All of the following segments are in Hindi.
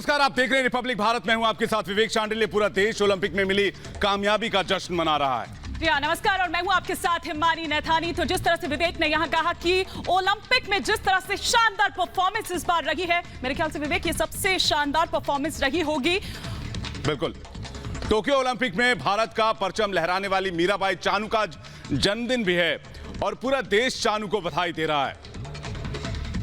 नमस्कार, आप देख रहे हैं रिपब्लिक भारत। मैं हूं आपके साथ विवेक शांडिल्य। पूरा देश ओलंपिक में मिली कामयाबी का जश्न मना रहा है। नमस्कार, और मैं हूं आपके साथ हिमानी नैथानी। तो जिस तरह से विवेक ने यहां कहा कि ओलंपिक में जिस तरह से शानदार परफॉर्मेंस इस बार रही है, मेरे ख्याल से विवेक ये सबसे शानदार परफॉर्मेंस रही होगी। बिल्कुल। टोक्यो ओलंपिक में भारत का परचम लहराने वाली मीराबाई चानू का जन्मदिन भी है और पूरा देश चानू को बधाई दे रहा है।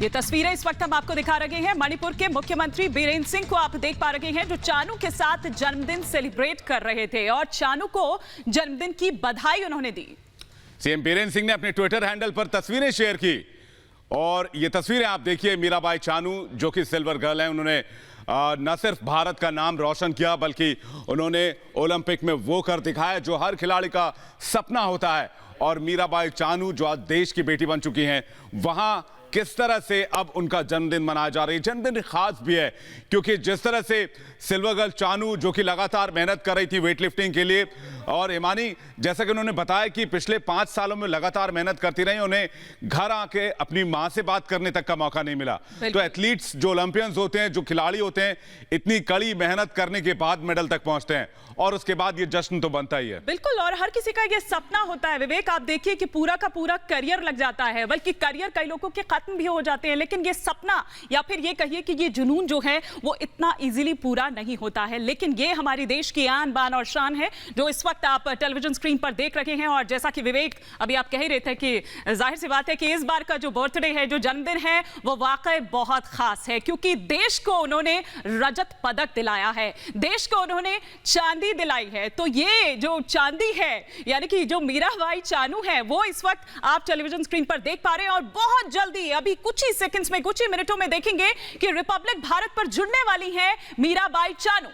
ये तस्वीरें इस वक्त हम आपको दिखा रहे हैं। मणिपुर के मुख्यमंत्री बीरेंद्र सिंह को आप देख पा रहे हैं, जो चानू के साथ जन्मदिन सेलिब्रेट कर रहे थे और चानू को जन्मदिन की बधाई उन्होंने दी। सीएम बीरेंद्र सिंह ने अपने ट्विटर हैंडल पर तस्वीरें शेयर की और ये तस्वीरें आप देखिए। मीराबाई चानू जो कि सिल्वर गर्ल हैं, उन्होंने न सिर्फ भारत का नाम रोशन किया बल्कि उन्होंने ओलंपिक में वो कर दिखाया जो हर खिलाड़ी का सपना होता है। और मीराबाई चानू जो आज देश की बेटी बन चुकी हैं, वहां किस तरह से अब उनका जन्मदिन मनाया जा रहा है। जन्मदिन खास भी है क्योंकि जिस तरह से सिल्वर गर्ल चानू जो कि लगातार मेहनत कर रही थी वेट लिफ्टिंग के लिए, और हिमानी जैसा कि उन्होंने बताया कि पिछले 5 सालों में लगातार मेहनत करती रही, उन्हें घर आके अपनी मां से बात करने तक का मौका नहीं मिला। तो एथलीट्स जो ओलंपियंस होते हैं, जो खिलाड़ी होते हैं, इतनी कड़ी मेहनत करने के बाद मेडल तक पहुंचते हैं और उसके बाद ये जश्न तो बनता ही है। बिल्कुल, और हर किसी का ये सपना होता है विवेक। आप देखिए कि पूरा का पूरा करियर लग जाता है, बल्कि करियर कई लोगों के खत्म भी हो जाते हैं, लेकिन ये सपना या फिर ये कहिए कि ये जुनून जो है वो इतना इजीली पूरा नहीं होता है। लेकिन ये हमारे देश की आन बान और शान है जो इस वक्त आप टेलीविजन स्क्रीन पर देख रहे हैं। और जैसा कि विवेक अभी आप कह ही रहे थे कि जाहिर सी बात है कि इस बार का जो बर्थडे है, जो जन्मदिन है, वो वाकई बहुत खास है क्योंकि देश को उन्होंने रजत पदक दिलाया है, देश को उन्होंने चांदी दिलाई है। तो ये जो चांदी है, यानी कि जो मीराबाई चानू है, वो इस वक्त आप टेलीविजन स्क्रीन पर देख पा रहे हैं। और बहुत जल्दी, अभी कुछ ही सेकंड्स में, कुछ ही मिनटों में देखेंगे कि रिपब्लिक भारत पर जुड़ने वाली है मीराबाई चानू।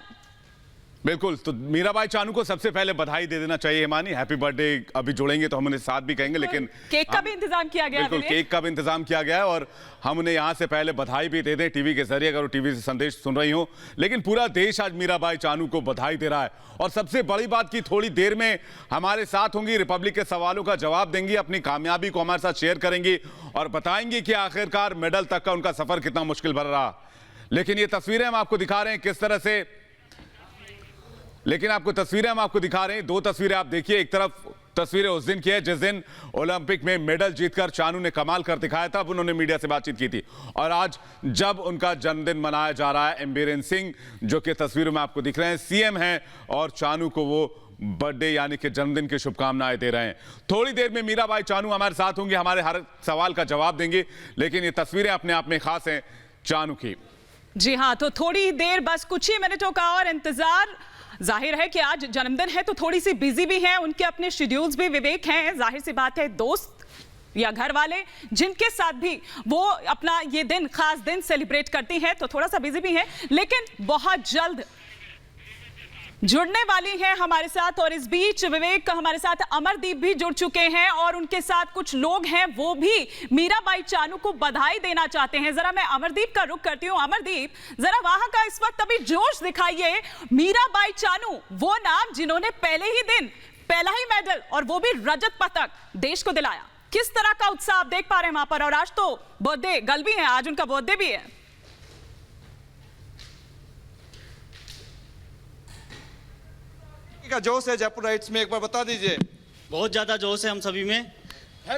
बिल्कुल, तो मीराबाई चानू को सबसे पहले बधाई दे देना चाहिए हिमानी। Happy birthday. अभी जुड़ेंगे तो हम उन्हें साथ भी कहेंगे, लेकिन केक का भी इंतजाम किया गया है। बिल्कुल, केक का भी इंतजाम किया गया है और हम उन्हें यहां से पहले बधाई भी दे दें टीवी के जरिए, अगर वो टीवी से संदेश सुन रही हो। लेकिन पूरा देश आज मीराबाई चानू को बधाई दे रहा है। और सबसे बड़ी बात की थोड़ी देर में हमारे साथ होंगी, रिपब्लिक के सवालों का जवाब देंगी, अपनी कामयाबी को हमारे साथ शेयर करेंगी और बताएंगी कि आखिरकार मेडल तक का उनका सफर कितना मुश्किल भरा रहा। लेकिन ये तस्वीरें हम आपको दिखा रहे हैं किस तरह से, लेकिन आपको तस्वीरें हम आपको दिखा रहे हैं। 2 तस्वीरें आप देखिए। एक तरफ तस्वीरें उस दिन की है जिस दिन ओलंपिक में मेडल जीतकर चानू ने कमाल कर दिखाया था, उन्होंने मीडिया से बातचीत की थी। और आज जब उनका जन्मदिन मनाया जा रहा है, बीरेंद्र सिंह जो कि तस्वीरों में आपको दिख रहे हैं सीएम हैं और चानू को वो बर्थडे यानी कि जन्मदिन की शुभकामनाएं दे रहे हैं। थोड़ी देर में मीराबाई चानू हमारे साथ होंगी, हमारे हर सवाल का जवाब देंगे। लेकिन ये तस्वीरें अपने आप में खास हैं चानू की। जी हाँ, तो थोड़ी देर, बस कुछ ही मिनटों का और इंतजार। जाहिर है कि आज जन्मदिन है तो थोड़ी सी बिजी भी हैं, उनके अपने शेड्यूल्स भी विवेक हैं। जाहिर सी बात है, दोस्त या घर वाले जिनके साथ भी वो अपना ये दिन, खास दिन सेलिब्रेट करती हैं, तो थोड़ा सा बिजी भी हैं। लेकिन बहुत जल्द जुड़ने वाली है हमारे साथ। और इस बीच विवेक, हमारे साथ अमरदीप भी जुड़ चुके हैं और उनके साथ कुछ लोग हैं, वो भी मीराबाई चानू को बधाई देना चाहते हैं। जरा मैं अमरदीप का रुख करती हूँ। अमरदीप, जरा वहां का इस वक्त अभी जोश दिखाइए। मीराबाई चानू, वो नाम जिन्होंने पहले ही दिन पहला ही मेडल और वो भी रजत पदक देश को दिलाया, किस तरह का उत्साह आप देख पा रहे हैं वहां पर। और आज तो बर्थडे गर्ल भी है, आज उनका बर्थडे भी है। का जोश है जयपुर राइट्स में, एक बार बता दीजिए। बहुत ज्यादा जोश है हम सभी में।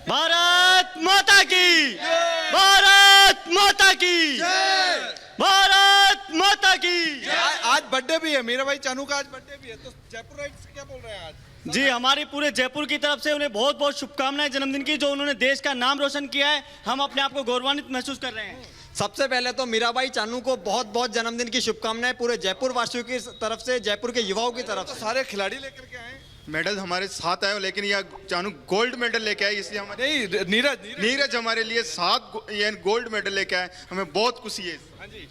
भारत माता की, भारत माता की, भारत माता की। आज बर्थडे भी है मीराबाई चानू का, आज बर्थडे भी है, तो जयपुर राइट्स क्या बोल रहे हैं आज? जी, हमारी पूरे जयपुर की तरफ से उन्हें बहुत बहुत शुभकामनाएं जन्मदिन की, जो उन्होंने देश का नाम रोशन किया है। हम अपने आप को गौरवान्वित महसूस कर रहे हैं। सबसे पहले तो मीराबाई चानू को बहुत बहुत जन्मदिन की शुभकामनाएं पूरे जयपुर वासियों की तरफ से, जयपुर के युवाओं की तरफ से। सारे खिलाड़ी लेकर के आए, मेडल हमारे साथ आए, लेकिन यह चानू गोल्ड मेडल लेके आए, इसलिए हमारे नहीं नीरज हमारे लिए 7 गोल्ड मेडल लेके आए, हमें बहुत खुशी है। हाँ जी,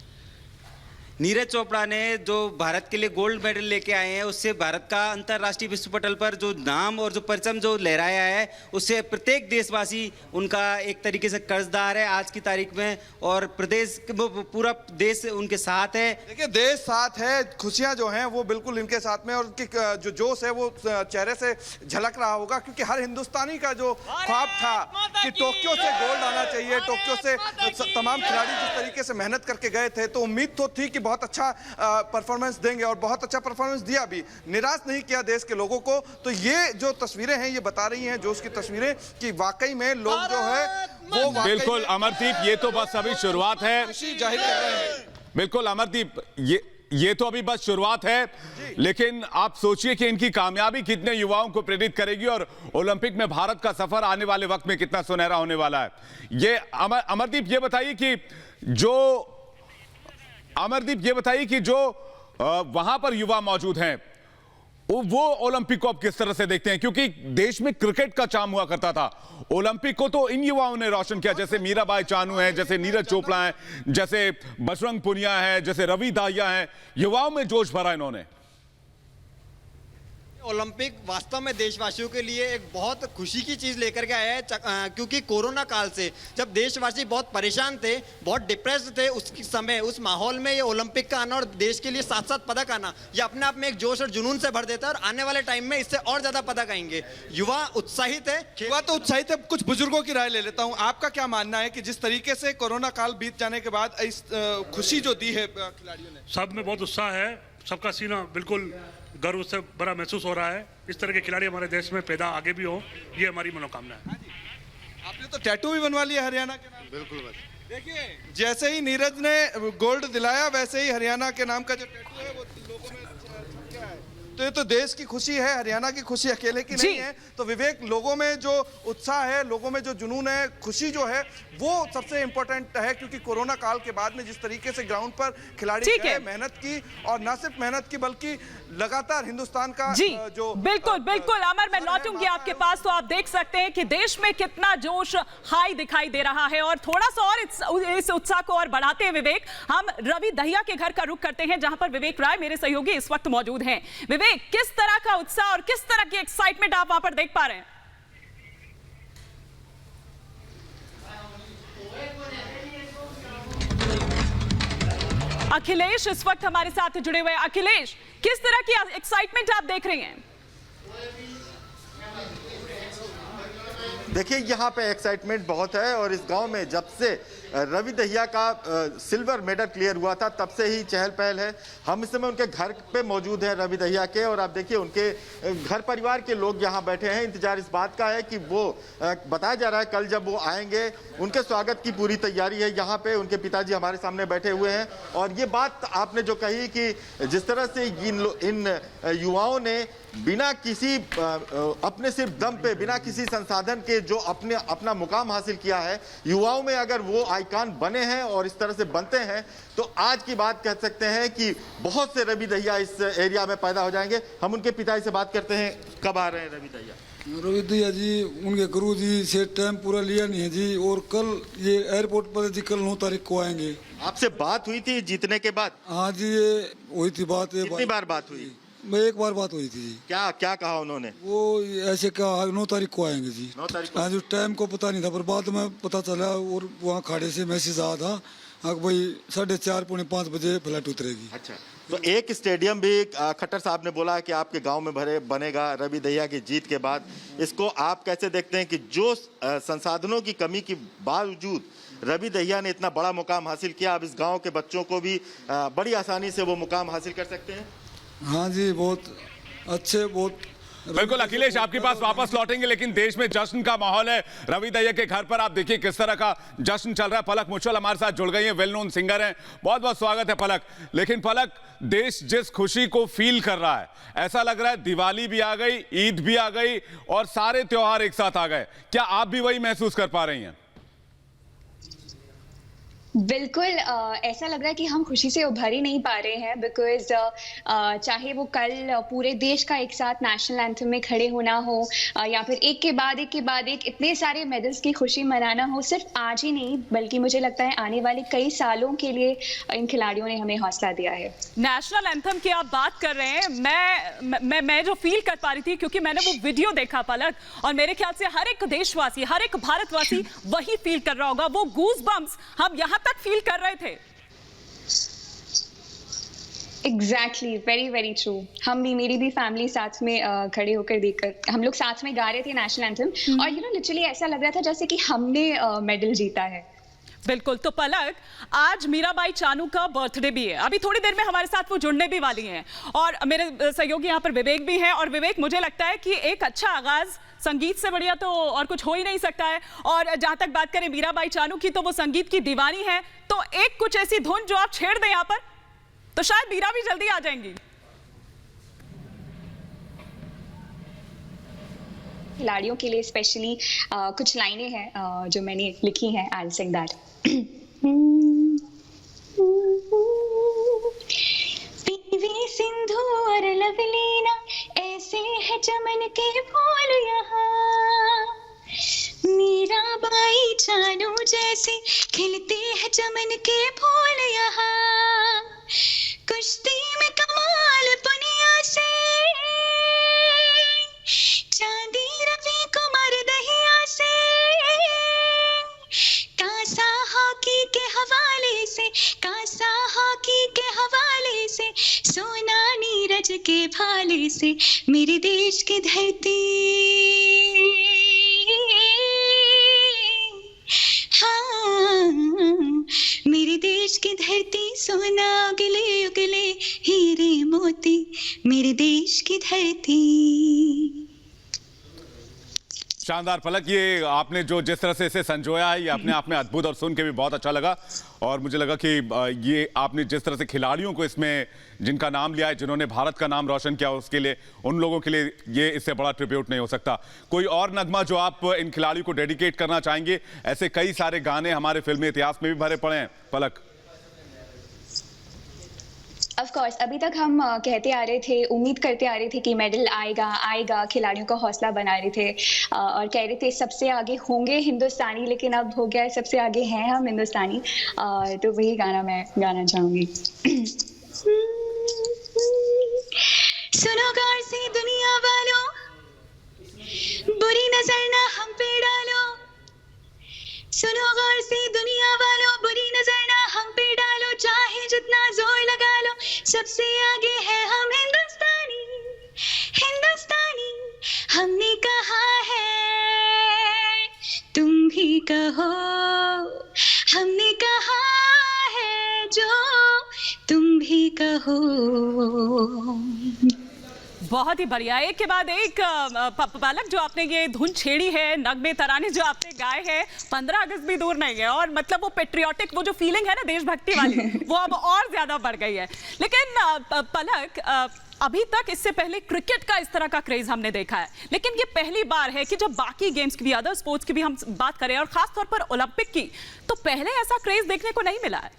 नीरज चोपड़ा ने जो भारत के लिए गोल्ड मेडल लेके आए हैं, उससे भारत का अंतर्राष्ट्रीय विश्व पटल पर जो नाम और जो परचम जो लहराया है, उससे प्रत्येक देशवासी उनका एक तरीके से कर्जदार है आज की तारीख में। और प्रदेश, पूरा देश उनके साथ है। देखिए देश साथ है, खुशियां जो हैं वो बिल्कुल इनके साथ में, और उनकी जो जोश है वो चेहरे से झलक रहा होगा, क्योंकि हर हिंदुस्तानी का जो ख्वाब था कि टोक्यो से गोल्ड आना चाहिए, टोक्यो से तमाम खिलाड़ी जिस तरीके से मेहनत करके गए थे, तो उम्मीद तो थी कि बहुत अच्छा परफॉर्मेंस देंगे और बहुत अच्छा परफॉर्मेंस दिया भी, निराश नहीं किया देश के लोगों को। तो ये जो तस्वीरें हैं ये बता रही हैं जोश की तस्वीरें कि वाकई में लोग जो है वो बिल्कुल अमरदीप, ये तो बस अभी शुरुआत है। खुशी जाहिर कर रहे हैं। बिल्कुल अमरदीप, ये तो अभी बस शुरुआत है, लेकिन आप सोचिए कि इनकी कामयाबी कितने युवाओं को प्रेरित करेगी और ओलंपिक में भारत का सफर आने वाले वक्त में कितना सुनहरा होने वाला है। ये अमरदीप ये बताइए कि जो वहां पर युवा मौजूद हैं वो ओलंपिक को अब किस तरह से देखते हैं, क्योंकि देश में क्रिकेट का चाम हुआ करता था, ओलंपिक को तो इन युवाओं ने रोशन किया, जैसे मीराबाई चानू हैं, जैसे नीरज चोपड़ा हैं, जैसे बजरंग पुनिया हैं, जैसे रवि दाहिया हैं, युवाओं में जोश भरा इन्होंने। ओलंपिक वास्तव में देशवासियों के लिए एक बहुत खुशी की चीज लेकर के आया है, क्योंकि कोरोना काल से जब देशवासी बहुत परेशान थे, बहुत डिप्रेस्ड थे, उस समय उस माहौल में ये ओलंपिक का आना और देश के लिए साथ साथ पदक आना, ये अपने आप में एक जोश और जुनून से भर देता है और आने वाले टाइम में इससे और ज्यादा पदक आएंगे। युवा उत्साहित है, युवा तो उत्साहित है। कुछ बुजुर्गों की राय ले लेता हूं, आपका क्या मानना है कि जिस तरीके से कोरोना काल बीत जाने के बाद इस खुशी जो दी है खिलाड़ियों ने? सब में बहुत उत्साह है, सबका सीना बिल्कुल गर्व से बड़ा महसूस हो रहा है। इस तरह के खिलाड़ी हमारे देश में पैदा आगे भी हो, ये हमारी मनोकामना है। आपने तो टैटू भी बनवा लिया हरियाणा के नाम? बिल्कुल। देखिए, जैसे ही नीरज ने गोल्ड दिलाया वैसे ही हरियाणा के नाम का जो टैटू है वो लोगों में छप गया है। तो ये तो देश की खुशी है, हरियाणा की खुशी अकेले की नहीं है। तो विवेक, लोगों में जो उत्साह है, लोगों में जो जुनून है, खुशी जो है वो सबसे इंपॉर्टेंट है, क्योंकि कोरोना काल के बाद में जिस तरीके से ग्राउंड पर खिलाड़ी गए, मेहनत की, और न सिर्फ मेहनत की बल्कि लगातार हिंदुस्तान का जो बिल्कुल अमर, मैं लौटूंगी आपके पास। तो आप देख सकते हैं कि देश में कितना जोश हाई दिखाई दे रहा है। और थोड़ा सा और इस उत्साह को और बढ़ाते हैं विवेक, हम रवि दहिया के घर का रुख करते हैं, जहां पर विवेक राय मेरे सहयोगी इस वक्त मौजूद हैं। विवेक, किस तरह का उत्साह और किस तरह की एक्साइटमेंट आप वहां पर देख पा रहे हैं? अखिलेश इस वक्त हमारे साथ जुड़े हुए हैं। अखिलेश, किस तरह की एक्साइटमेंट आप देख रहे हैं? देखिए, यहाँ पे एक्साइटमेंट बहुत है और इस गांव में जब से रवि दहिया का सिल्वर मेडल क्लियर हुआ था तब से ही चहल पहल है। हम इस समय उनके घर पे मौजूद हैं रवि दहिया के, और आप देखिए उनके घर परिवार के लोग यहाँ बैठे हैं। इंतजार इस बात का है कि वो बताया जा रहा है कल जब वो आएंगे उनके स्वागत की पूरी तैयारी है। यहाँ पे उनके पिताजी हमारे सामने बैठे हुए हैं और ये बात आपने जो कही कि जिस तरह से इन युवाओं ने बिना किसी अपने सिर्फ दम पे, बिना किसी संसाधन के जो अपना मुकाम हासिल किया है, युवाओं में अगर वो आइकॉन बने हैं और इस तरह से बनते हैं तो आज की बात कह सकते हैं कि बहुत से रवि दहिया इस एरिया में पैदा हो जाएंगे। हम उनके पिताजी से बात करते हैं, कब आ रहे हैं रवि दहिया? रवि दहिया जी, उनके गुरु जी से टाइम पूरा लिया नहीं है जी, और कल ये एयरपोर्ट पर जी कल 9 तारीख को आएंगे। आपसे बात हुई थी जीतने के बाद? हाँ जी, ये हुई थी बात। कितनी बार बात हुई? एक बार बात हुई थी जी। क्या कहा उन्होंने? वो ऐसे कहा 9 तारीख को आएंगे जी। 9 तारीख को? हाँ जी, टाइम को पता नहीं था पर बाद में पता चला और वहाँ खाड़े से मैसेज आया था भाई 4:30 पौने 5 बजे फ्लाइट उतरेगी। अच्छा, तो एक स्टेडियम भी खट्टर साहब ने बोला कि आपके गांव में बनेगा रवि दहिया की जीत के बाद। इसको आप कैसे देखते हैं कि जो संसाधनों की कमी के बावजूद रवि दहिया ने इतना बड़ा मुकाम हासिल किया, अब इस गांव के बच्चों को भी बड़ी आसानी से वो मुकाम हासिल कर सकते हैं? हाँ जी, बहुत अच्छे, बहुत बिल्कुल। अखिलेश, आपके पास वापस लौटेंगे, लेकिन देश में जश्न का माहौल है। रवि दहिया के घर पर आप देखिए किस तरह का जश्न चल रहा है। पलक मुच्छल हमारे साथ जुड़ गई है, वेल नोन सिंगर हैं। बहुत बहुत स्वागत है पलक। लेकिन पलक, देश जिस खुशी को फील कर रहा है, ऐसा लग रहा है दिवाली भी आ गई, ईद भी आ गई और सारे त्योहार एक साथ आ गए। क्या आप भी वही महसूस कर पा रही हैं? बिल्कुल, ऐसा लग रहा है कि हम खुशी से उभर ही नहीं पा रहे हैं, बिकॉज चाहे वो कल पूरे देश का एक साथ नेशनल एंथम में खड़े होना हो या फिर एक के बाद एक इतने सारे मेडल्स की खुशी मनाना हो, सिर्फ आज ही नहीं बल्कि मुझे लगता है आने वाले कई सालों के लिए इन खिलाड़ियों ने हमें हौसला दिया है। नेशनल एंथम की आप बात कर रहे हैं, मैं जो फील कर पा रही थी, क्योंकि मैंने वो वीडियो देखा पलक, और मेरे ख्याल से हर एक देशवासी, हर एक भारतवासी वही फील कर रहा होगा। वो गूज बम्स हम यहाँ तक फील कर रहे थे। Exactly, very very true. हम भी, मेरी भी फैमिली साथ में खड़े होकर देखकर हम लोग साथ में गा रहे थे नेशनल एंथम, और लिटरली ऐसा लग रहा था जैसे कि हमने मेडल जीता है। बिल्कुल। तो पलक, आज मीराबाई चानू का बर्थडे भी है, अभी थोड़ी देर में हमारे साथ वो जुड़ने भी वाली हैं और मेरे सहयोगी यहाँ पर विवेक भी हैं। और विवेक, मुझे लगता है कि एक अच्छा आगाज संगीत से बढ़िया तो और कुछ हो ही नहीं सकता है। और जहां तक बात करें मीराबाई चानू की, तो वो संगीत की दीवानी है, तो एक कुछ ऐसी धुन जो आप छेड़ दें यहाँ पर, तो शायद मीरा भी जल्दी आ जाएंगी। खिलाड़ियों के लिए स्पेशली कुछ लाइनें हैं जो मैंने लिखी हैं। I will sing that. PV Sindhu और लवलीना ऐसे है चमन के फूल यहाँ, मीराबाई चानू जैसे खिलते हैं चमन के फूल यहाँ, कुश्ती में कमाल पुनिया से चांदी रवि कुमार दहिया से, कांसा हॉकी के हवाले से, कांसा हॉकी के हवाले से, सोना नीरज के भाले से, मेरे देश की धरती, हाँ मेरे देश की धरती, सोना उगले उगले हीरे मोती, मेरे देश की धरती। शानदार पलक, ये आपने जो जिस तरह से इसे संजोया है, ये अपने आप में अद्भुत और सुन के भी बहुत अच्छा लगा। और मुझे लगा कि ये आपने जिस तरह से खिलाड़ियों को इसमें जिनका नाम लिया है, जिन्होंने भारत का नाम रोशन किया, उसके लिए, उन लोगों के लिए ये इससे बड़ा ट्रिब्यूट नहीं हो सकता। कोई और नगमा जो आप इन खिलाड़ियों को डेडिकेट करना चाहेंगे? ऐसे कई सारे गाने हमारे फिल्मी इतिहास में भी भरे पड़े हैं पलक। ऑफ कोर्स, अभी तक हम कहते आ रहे थे, उम्मीद करते आ रहे थे कि मेडल आएगा आएगा, खिलाड़ियों का हौसला बना रहे थे और कह रहे थे सबसे आगे होंगे हिंदुस्तानी, लेकिन अब हो गया है सबसे आगे हैं हम हिंदुस्तानी। तो वही गाना मैं गाना चाहूंगी। सुनो गौर से दुनिया वालों, बुरी नजर ना हम पे डालो, सुनो गौर से दुनिया वालों, बुरी नजर ना हम पे डालो, चाहे जितना जोर लगा लो, सबसे आगे है हम हिंदुस्तानी, हिंदुस्तानी। हमने कहा है तुम भी कहो, हमने कहा है जो तुम भी कहो। बहुत ही बढ़िया, एक के बाद एक पलक जो आपने ये धुन छेड़ी है, नगमे तराने जो आपने गाए हैं, 15 अगस्त भी दूर नहीं है और मतलब वो पेट्रियोटिक, वो जो फीलिंग है ना देशभक्ति वाली, वो अब और ज्यादा बढ़ गई है। लेकिन पलक, अभी तक इससे पहले क्रिकेट का इस तरह का क्रेज हमने देखा है, लेकिन ये पहली बार है कि जब बाकी गेम्स की भी, अदर स्पोर्ट्स की भी हम बात करें और खासतौर पर ओलंपिक की, तो पहले ऐसा क्रेज देखने को नहीं मिला है।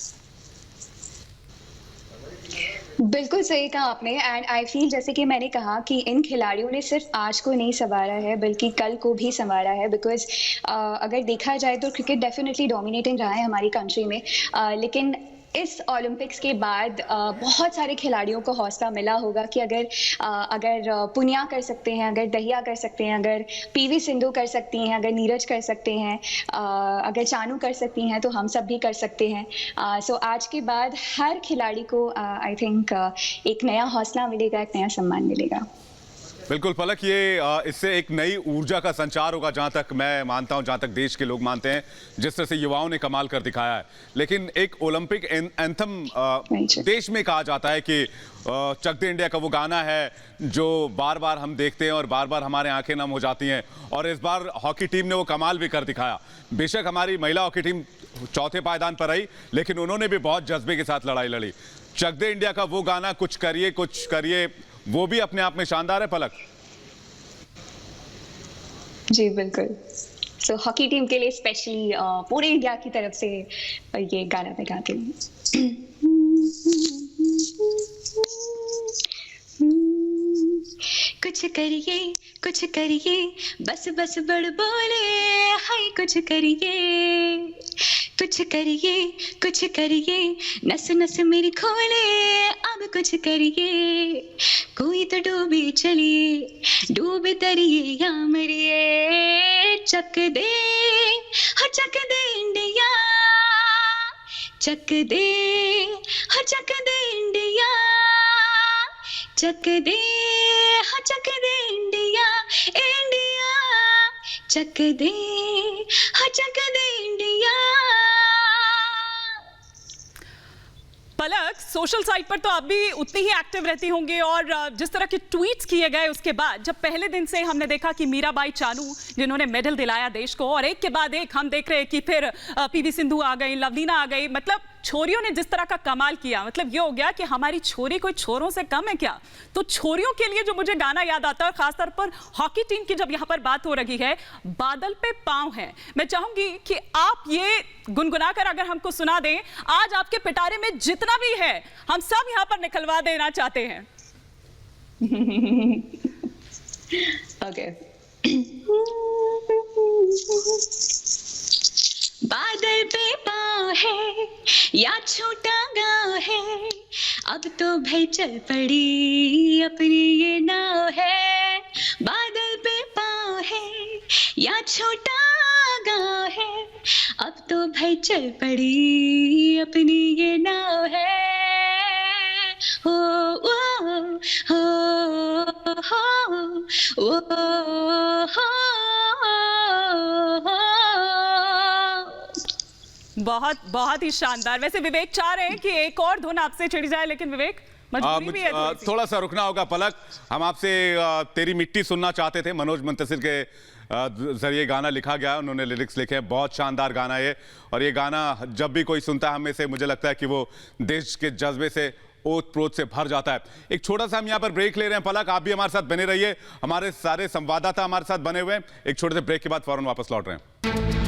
बिल्कुल सही कहा आपने। एंड आई फील, जैसे कि मैंने कहा कि इन खिलाड़ियों ने सिर्फ आज को नहीं संवारा है बल्कि कल को भी संवारा है। बिकॉज अगर देखा जाए तो क्रिकेट डेफिनेटली डोमिनेटिंग रहा है हमारी कंट्री में, लेकिन इस ओलंपिक्स के बाद बहुत सारे खिलाड़ियों को हौसला मिला होगा कि अगर पुनिया कर सकते हैं, अगर दहिया कर सकते हैं, अगर पीवी सिंधु कर सकती हैं, अगर नीरज कर सकते हैं, अगर चानू कर सकती हैं, तो हम सब भी कर सकते हैं। सो आज के बाद हर खिलाड़ी को आई थिंक एक नया हौसला मिलेगा, एक नया सम्मान मिलेगा। बिल्कुल पलक, ये इससे एक नई ऊर्जा का संचार होगा, जहां तक मैं मानता हूं, जहां तक देश के लोग मानते हैं, जिस तरह से युवाओं ने कमाल कर दिखाया है। लेकिन एक ओलंपिक एंथम देश में कहा जाता है कि चक दे इंडिया का वो गाना है जो बार बार हम देखते हैं और बार बार हमारे आंखें नम हो जाती हैं। और इस बार हॉकी टीम ने वो कमाल भी कर दिखाया। बेशक हमारी महिला हॉकी टीम चौथे पायदान पर रही, लेकिन उन्होंने भी बहुत जज्बे के साथ लड़ाई लड़ी। चक दे इंडिया का वो गाना कुछ करिए, वो भी अपने आप में शानदार है पलक। जी बिल्कुल। सो हॉकी टीम के लिए स्पेशली पूरे इंडिया की तरफ से ये गाना मैं गाती हूँ। कुछ करिए बस बस बड़ बोले, हाय कुछ करिए नस नस मेरी खोले, अब कुछ करिए, कोई तो डूबे चलिए, डूबे तरिए या मरिए, चक दे इंडिया, चक दे इंडिया, चक दे इंडिया, इंडिया, चक दे इंडिया। पलक, सोशल साइट पर तो आप भी उतनी ही एक्टिव रहती होंगी और जिस तरह के ट्वीट्स किए गए उसके बाद, जब पहले दिन से हमने देखा कि मीराबाई चानू जिन्होंने मेडल दिलाया देश को, और एक के बाद एक हम देख रहे हैं कि फिर पीवी सिंधु आ गई, लवलीना आ गई, मतलब छोरियों ने जिस तरह का कमाल किया, मतलब ये हो गया कि हमारी छोरी कोई छोरों से कम है क्या? तो छोरियों के लिए जो मुझे गाना याद आता है, खासतौर पर हॉकी टीम की जब यहाँ पर बात हो रही है, बादल पे पांव है, मैं चाहूंगी कि आप ये गुनगुनाकर अगर हमको सुना दें, आज आपके पिटारे में जितना भी है हम सब यहाँ पर निकलवा देना चाहते हैं। ओके। बादल पे पाँव है या छोटा गाँव है, अब तो भाई चल पड़ी अपनी ये नाव है। बादल पे पाँव है या छोटा गाँव है, अब तो भाई चल पड़ी अपनी ये नाव है। हो हो हो हो बहुत बहुत ही शानदार। वैसे विवेक चाह रहे हैं कि एक और धुन आपसे छिड़ जाए, लेकिन विवेक मजबूरी भी है थोड़ा सा रुकना होगा। पलक, हम आपसे तेरी मिट्टी सुनना चाहते थे। मनोज मुंतसिर के जरिए गाना लिखा गया, उन्होंने लिरिक्स लिखे हैं, बहुत शानदार गाना है। और ये गाना जब भी कोई सुनता है हमें से, मुझे लगता है कि वो देश के जज्बे से, ओत प्रोत से भर जाता है। एक छोटा सा हम यहाँ पर ब्रेक ले रहे हैं। पलक, आप भी हमारे साथ बने रहिए, हमारे सारे संवाददाता हमारे साथ बने हुए हैं। एक छोटे से ब्रेक के बाद फौरन वापस लौट रहे हैं।